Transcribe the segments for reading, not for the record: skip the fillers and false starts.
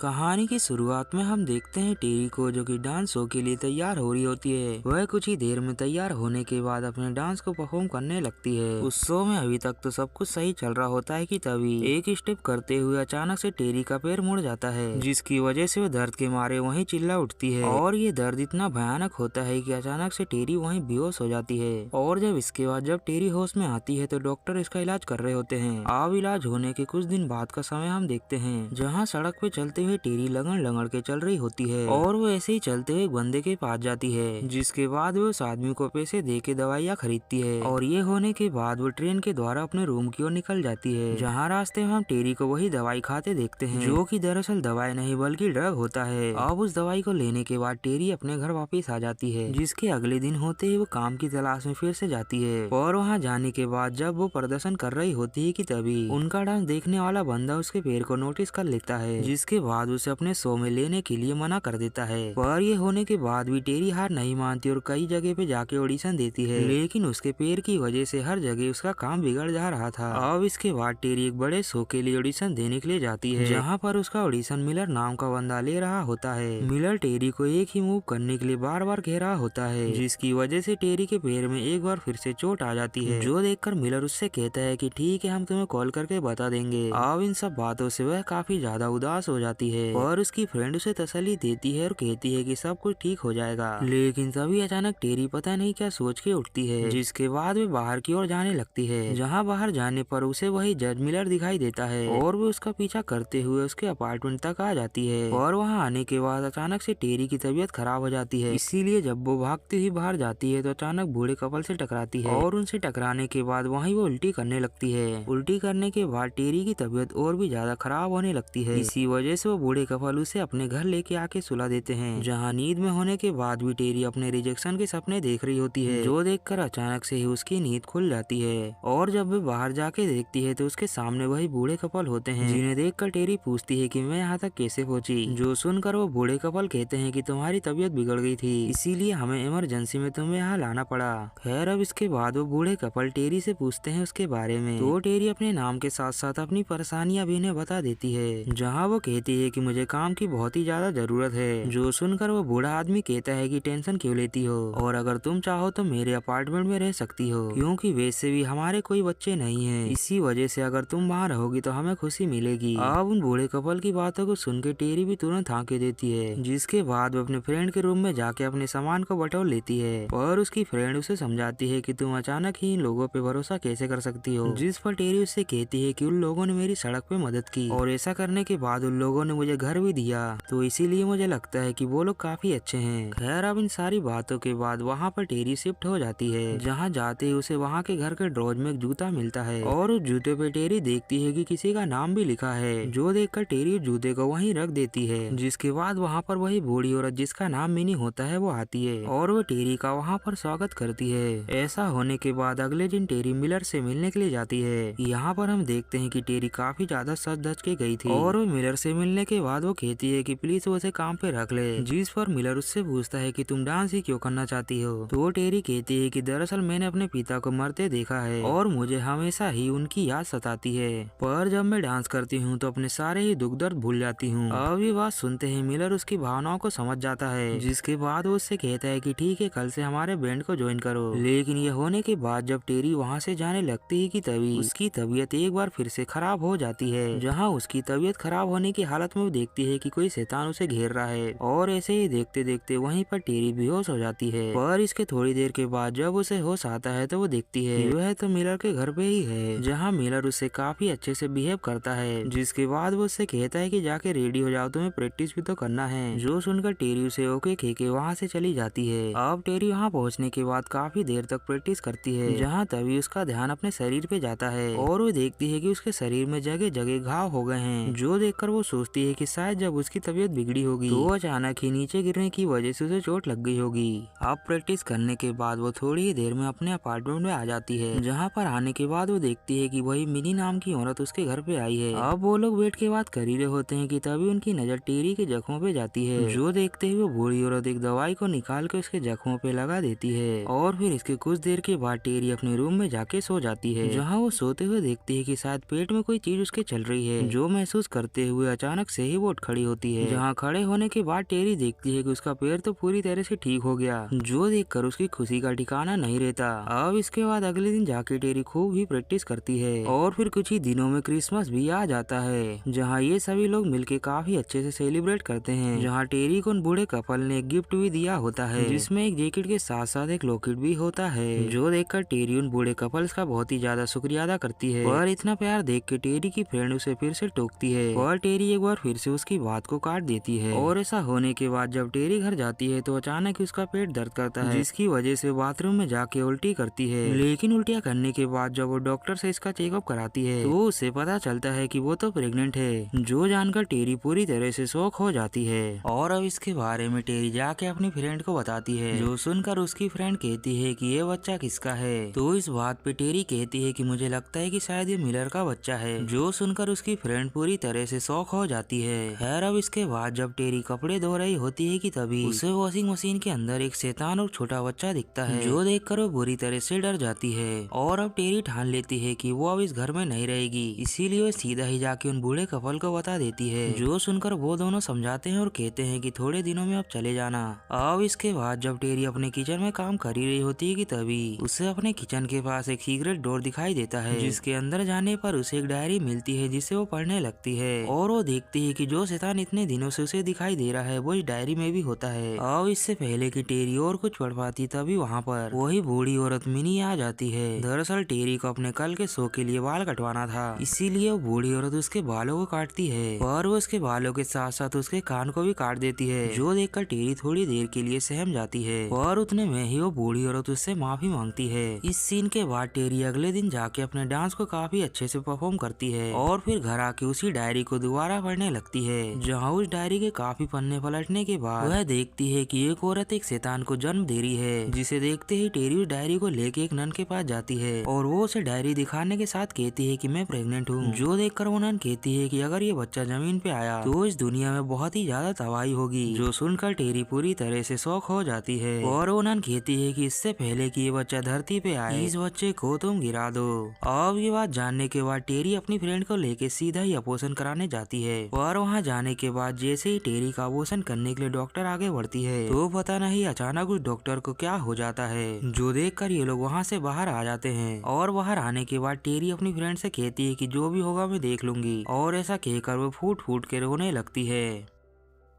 कहानी की शुरुआत में हम देखते हैं टेरी को, जो कि डांस शो के लिए तैयार हो रही होती है। वह कुछ ही देर में तैयार होने के बाद अपने डांस को परफॉर्म करने लगती है। उस शो में अभी तक तो सब कुछ सही चल रहा होता है कि तभी एक स्टेप करते हुए अचानक से टेरी का पैर मुड़ जाता है, जिसकी वजह से वह दर्द के मारे वहीं चिल्ला उठती है। और ये दर्द इतना भयानक होता है कि अचानक से टेरी वहीं बेहोश हो जाती है। और जब इसके बाद जब टेरी होश में आती है तो डॉक्टर इसका इलाज कर रहे होते हैं। अब इलाज होने के कुछ दिन बाद का समय हम देखते हैं, जहाँ सड़क पे चलते हुए टेरी लगड़ लगड़ के चल रही होती है और वो ऐसे ही चलते हुए एक बंदे के पास जाती है, जिसके बाद वो उस आदमी को पैसे दे के दवाइयाँ खरीदती है। और ये होने के बाद वो ट्रेन के द्वारा अपने रूम की ओर निकल जाती है, जहाँ रास्ते में हम टेरी को वही दवाई खाते देखते हैं, जो कि दरअसल दवाई नहीं बल्कि ड्रग होता है। अब उस दवाई को लेने के बाद टेरी अपने घर वापस आ जाती है, जिसके अगले दिन होते ही वो काम की तलाश में फिर से जाती है। और वहाँ जाने के बाद जब वो प्रदर्शन कर रही होती है कि तभी उनका डांस देखने वाला बंदा उसके पैर को नोटिस कर लेता है, जिसके बाद उसे अपने शो में लेने के लिए मना कर देता है। पर ये होने के बाद भी टेरी हार नहीं मानती और कई जगह पे जाके ऑडिशन देती है, लेकिन उसके पैर की वजह से हर जगह उसका काम बिगड़ जा रहा था। अब इसके बाद टेरी एक बड़े शो के लिए ऑडिशन देने के लिए जाती है, जहाँ पर उसका ऑडिशन मिलर नाम का बंदा ले रहा होता है। मिलर टेरी को एक ही मूव करने के लिए बार बार कह रहा होता है, जिसकी वजह से टेरी के पैर में एक बार फिर से चोट आ जाती है, जो देखकर मिलर उससे कहता है कि ठीक है, हम तुम्हें कॉल करके बता देंगे। अब इन सब बातों से वह काफी ज्यादा उदास हो जाती है और उसकी फ्रेंड उसे तसल्ली देती है और कहती है कि सब कुछ ठीक हो जाएगा। लेकिन तभी अचानक टेरी पता नहीं क्या सोच के उठती है, जिसके बाद वे बाहर की ओर जाने लगती है, जहाँ बाहर जाने पर उसे वही जज मिलर दिखाई देता है और वो उसका पीछा करते हुए उसके अपार्टमेंट तक आ जाती है। और वहाँ आने के बाद अचानक से टेरी की तबीयत खराब हो जाती है, इसीलिए जब वो भागती हुई बाहर जाती है तो अचानक बूढ़े कपल से टकराती है और उनसे टकराने के बाद वहीं वो उल्टी करने लगती है। उल्टी करने के बाद टेरी की तबीयत और भी ज्यादा खराब होने लगती है। इसी वजह से वो बूढ़े कपल उसे अपने घर लेके आके सुला देते हैं, जहाँ नींद में होने के बाद भी टेरी अपने रिजेक्शन के सपने देख रही होती है, जो देखकर अचानक से ही उसकी नींद खुल जाती है। और जब वो बाहर जाके देखती है तो उसके सामने वही बूढ़े कपल होते हैं, जिन्हें देखकर टेरी पूछती है कि मैं यहाँ तक कैसे पहुंची। जो सुनकर वो बूढ़े कपल कहते हैं कि तुम्हारी तबीयत बिगड़ गई थी, इसीलिए हमें इमरजेंसी में तुम्हें यहाँ लाना पड़ा। खैर अब इसके बाद वो बूढ़े कपल टेरी से पूछते हैं उसके बारे में, तो टेरी अपने नाम के साथ साथ अपनी परेशानियां भी इन्हें बता देती है, जहाँ वो कहती है कि मुझे काम की बहुत ही ज्यादा जरूरत है। जो सुनकर वो बूढ़ा आदमी कहता है कि टेंशन क्यों लेती हो, और अगर तुम चाहो तो मेरे अपार्टमेंट में रह सकती हो, क्योंकि वैसे भी हमारे कोई बच्चे नहीं है, इसी वजह से अगर तुम वहाँ रहोगी तो हमें खुशी मिलेगी। अब उन बूढ़े कपल की बातों को सुन के टेरी भी तुरंत हाँके देती है, जिसके बाद वो अपने फ्रेंड के रूम में जाके अपने सामान को बटोर लेती है। और उसकी फ्रेंड उसे समझाती है कि तुम अचानक ही इन लोगों पे भरोसा कैसे कर सकती हो, जिस पर टेरी उससे कहती है कि उन लोगों ने मेरी सड़क पे मदद की और ऐसा करने के बाद उन लोगों ने मुझे घर भी दिया, तो इसीलिए मुझे लगता है कि वो लोग काफी अच्छे हैं। खैर अब इन सारी बातों के बाद वहाँ पर टेरी शिफ्ट हो जाती है, जहाँ जाते ही उसे वहाँ के घर के ड्रॉज में एक जूता मिलता है और उस जूते पे टेरी देखती है कि किसी का नाम भी लिखा है, जो देखकर टेरी जूते को वहीं रख देती है। जिसके बाद वहाँ पर वही बूढ़ी औरत जिसका नाम मिनी होता है वो आती है और वो टेरी का वहाँ पर स्वागत करती है। ऐसा होने के बाद अगले दिन टेरी मिलर से मिलने के लिए जाती है। यहाँ पर हम देखते हैं कि टेरी काफी ज्यादा सच धज के गई थी और वो मिलर से मिलने के बाद वो कहती है कि प्लीज वो उसे काम पे रख ले, जिस पर मिलर उससे पूछता है कि तुम डांस ही क्यों करना चाहती हो। तो वो टेरी कहती है कि दरअसल मैंने अपने पिता को मरते देखा है और मुझे हमेशा ही उनकी याद सताती है, पर जब मैं डांस करती हूँ तो अपने सारे ही दुख दर्द भूल जाती हूँ। अब ये बात सुनते ही मिलर उसकी भावनाओं को समझ जाता है, जिसके बाद वो उससे कहता है कि ठीक है, कल से हमारे बैंड को ज्वाइन करो। लेकिन ये होने के बाद जब टेरी वहाँ से जाने लगती है कि तभी उसकी तबीयत एक बार फिर से खराब हो जाती है, जहाँ उसकी तबीयत खराब होने की हालत में वो देखती है कि कोई शैतान उसे घेर रहा है और ऐसे ही देखते देखते वहीं पर टेरी बेहोश हो जाती है। पर इसके थोड़ी देर के बाद जब उसे होश आता है तो वो देखती है वह तो मिलर के घर पे ही है, जहाँ मिलर उससे काफी अच्छे से बिहेव करता है। जिसके बाद वो उससे कहता है कि जाके रेडी हो जाओ, तुम्हें प्रैक्टिस भी तो करना है। जो सुनकर टेरी उसे ओके कह के वहाँ से चली जाती है। अब टेरी वहाँ पहुँचने के बाद काफी देर तक प्रैक्टिस करती है, जहाँ तभी उसका ध्यान अपने शरीर पे जाता है और वो देखती है कि उसके शरीर में जगह जगह घाव हो गए हैं, जो देखकर वो सोचती है कि शायद जब उसकी तबीयत बिगड़ी होगी तो अचानक ही नीचे गिरने की वजह से उसे चोट लग गई होगी। अब प्रैक्टिस करने के बाद वो थोड़ी ही देर में अपने अपार्टमेंट में आ जाती है, जहाँ पर आने के बाद वो देखती है कि वही मिनी नाम की औरत उसके घर पे आई है। अब वो लोग बैठ के बात कर ही रहे होते हैं कि तभी उनकी नजर टेरी के जख्मों पे जाती है, जो देखते ही वो बूढ़ी औरत एक दवाई को निकाल के उसके जख्मों पे लगा देती है। और फिर इसके कुछ देर के बाद टेरी अपने रूम में जाके सो जाती है, जहाँ वो सोते हुए देखती है कि शायद पेट में कोई चीज उसके चल रही है, जो महसूस करते हुए अचानक से ही वो उठ खड़ी होती है। जहाँ खड़े होने के बाद टेरी देखती है कि उसका पैर तो पूरी तरह से ठीक हो गया, जो देखकर उसकी खुशी का ठिकाना नहीं रहता। अब इसके बाद अगले दिन जाके टेरी खूब ही प्रैक्टिस करती है और फिर कुछ ही दिनों में क्रिसमस भी आ जाता है, जहाँ ये सभी लोग मिलके काफी अच्छे से सेलिब्रेट करते हैं। जहाँ टेरी को उन बूढ़े कपल ने एक गिफ्ट भी दिया होता है, जिसमें एक जैकेट के साथ साथ एक लॉकेट भी होता है, जो देखकर टेरी उन बूढ़े कपल्स का बहुत ही ज्यादा शुक्रिया अदा करती है। और इतना प्यार देख के टेरी की फ्रेंड उसे फिर से टोकती है और टेरी एक बार फिर से उसकी बात को काट देती है। और ऐसा होने के बाद जब टेरी घर जाती है तो अचानक उसका पेट दर्द करता है, जिसकी वजह से बाथरूम में जाके उल्टी करती है। लेकिन उल्टियाँ करने के बाद जब वो डॉक्टर से इसका चेकअप कराती है तो उसे पता चलता है कि वो तो प्रेग्नेंट है, जो जानकर टेरी पूरी तरह से शॉक हो जाती है। और अब इसके बारे में टेरी जाके अपनी फ्रेंड को बताती है, जो सुनकर उसकी फ्रेंड कहती है कि ये बच्चा किसका है। तो इस बात पे टेरी कहती है कि मुझे लगता है कि शायद ये मिलर का बच्चा है, जो सुनकर उसकी फ्रेंड पूरी तरह से शॉक हो जाती है। खैर अब इसके बाद जब टेरी कपड़े धो रही होती है कि तभी उसे वॉशिंग मशीन के अंदर एक शैतान और छोटा बच्चा दिखता है, जो देखकर वो बुरी तरह से डर जाती है। और अब टेरी ठान लेती है कि वो अब इस घर में नहीं रहेगी, इसीलिए वो सीधा ही जाके उन बूढ़े कपल को बता देती है, जो सुनकर वो दोनों समझाते हैं और कहते हैं कि थोड़े दिनों में अब चले जाना। अब इसके बाद जब टेरी अपने किचन में काम कर ही रही होती है कि तभी उसे अपने किचन के पास एक सीक्रेट डोर दिखाई देता है, जिसके अंदर जाने पर उसे एक डायरी मिलती है, जिसे वो पढ़ने लगती है। और वो देखती है कि जो शैतान इतने दिनों से उसे दिखाई दे रहा है वो इस डायरी में भी होता है। अब इससे पहले कि टेरी और कुछ पढ़ पाती तभी वहाँ पर वही बूढ़ी औरत मिनी आ जाती है। दरअसल टेरी को अपने कल के शो के लिए बाल कटवाना था, इसीलिए वो बूढ़ी औरत उसके बालों को काटती है और वो उसके बालों के साथ साथ उसके कान को भी काट देती है, जो देखकर टेरी थोड़ी देर के लिए सहम जाती है। और उतने में ही वो बूढ़ी औरत उससे माफी मांगती है। इस सीन के बाद टेरी अगले दिन जाके अपने डांस को काफी अच्छे से परफॉर्म करती है और फिर घर आके उसी डायरी को दोबारा पढ़ने लगती है, जहाँ उस डायरी के काफी पन्ने पलटने के बाद वह देखती है कि एक औरत एक शैतान को जन्म दे रही है, जिसे देखते ही टेरी उस डायरी को लेके एक नन के पास जाती है और वो उसे डायरी दिखाने के साथ कहती है कि मैं प्रेग्नेंट हूँ, जो देखकर वो नन कहती है कि अगर ये बच्चा जमीन पे आया तो इस दुनिया में बहुत ही ज्यादा तबाही होगी, जो सुनकर टेरी पूरी तरह से शॉक हो जाती है। और वो नन कहती है कि इससे पहले कि ये बच्चा धरती पे आए इस बच्चे को तुम गिरा दो। अब ये बात जानने के बाद टेरी अपनी फ्रेंड को लेके सीधा ही अबॉर्शन कराने जाती है। और वहाँ जाने के बाद जैसे ही टेरी का अबॉर्शन करने के लिए डॉक्टर आगे बढ़ती है तो पता नहीं अचानक उस डॉक्टर को क्या हो जाता है, जो देखकर ये लोग वहाँ से बाहर आ जाते हैं। और बाहर आने के बाद टेरी अपनी फ्रेंड से कहती है कि जो भी होगा मैं देख लूंगी, और ऐसा कहकर वो फूट फूट के रोने लगती है,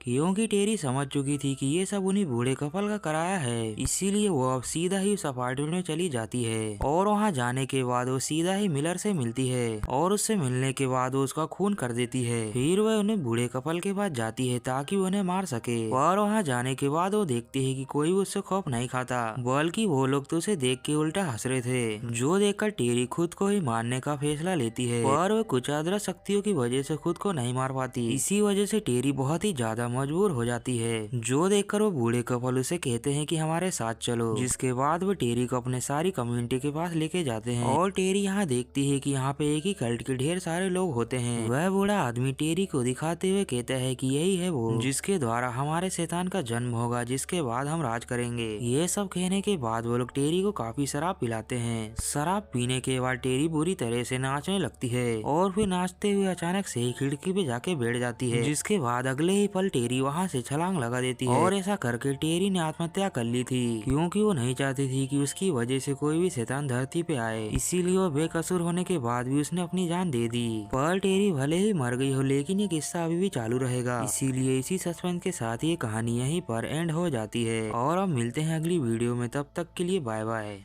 क्योंकि टेरी समझ चुकी थी कि ये सब उन्हीं बूढ़े कपल का कराया है। इसीलिए वो अब सीधा ही उस अपार्टमेंट में चली जाती है। और वहाँ जाने के बाद वो सीधा ही मिलर से मिलती है और उससे मिलने के बाद वो उसका खून कर देती है। फिर वह उन्हें बूढ़े कपल के पास जाती है ताकि वो उन्हें मार सके। और वहाँ जाने के बाद वो देखती है कि कोई उससे खौफ नहीं खाता, बल्कि वो लोग तो उसे देख के उल्टा हंस रहे थे, जो देखकर टेरी खुद को ही मारने का फैसला लेती है। और वह कुछ अदृश्य शक्तियों की वजह से खुद को नहीं मार पाती। इसी वजह से टेरी बहुत ही ज्यादा मजबूर हो जाती है, जो देखकर वो बूढ़े कपल उसे कहते हैं कि हमारे साथ चलो। जिसके बाद वो टेरी को अपने सारी कम्युनिटी के पास लेके जाते हैं। और टेरी यहाँ देखती है कि यहाँ पे एक ही कल्ट के ढेर सारे लोग होते हैं। वह बूढ़ा आदमी टेरी को दिखाते हुए कहता है कि यही है वो जिसके द्वारा हमारे शैतान का जन्म होगा, जिसके बाद हम राज करेंगे। ये सब कहने के बाद वो लोग टेरी को काफी शराब पिलाते हैं। शराब पीने के बाद टेरी बुरी तरह से नाचने लगती है और फिर नाचते हुए अचानक से खिड़की पे जाके बैठ जाती है। जिसके बाद अगले ही पल टेरी वहाँ से छलांग लगा देती है। और ऐसा करके टेरी ने आत्महत्या कर ली थी, क्योंकि वो नहीं चाहती थी कि उसकी वजह से कोई भी शैतान धरती पे आए। इसीलिए वो बेकसूर होने के बाद भी उसने अपनी जान दे दी। पर टेरी भले ही मर गई हो, लेकिन ये किस्सा अभी भी चालू रहेगा। इसीलिए इसी सस्पेंस के साथ ये कहानी यहीं पर एंड हो जाती है। और अब मिलते हैं अगली वीडियो में, तब तक के लिए बाय बाय।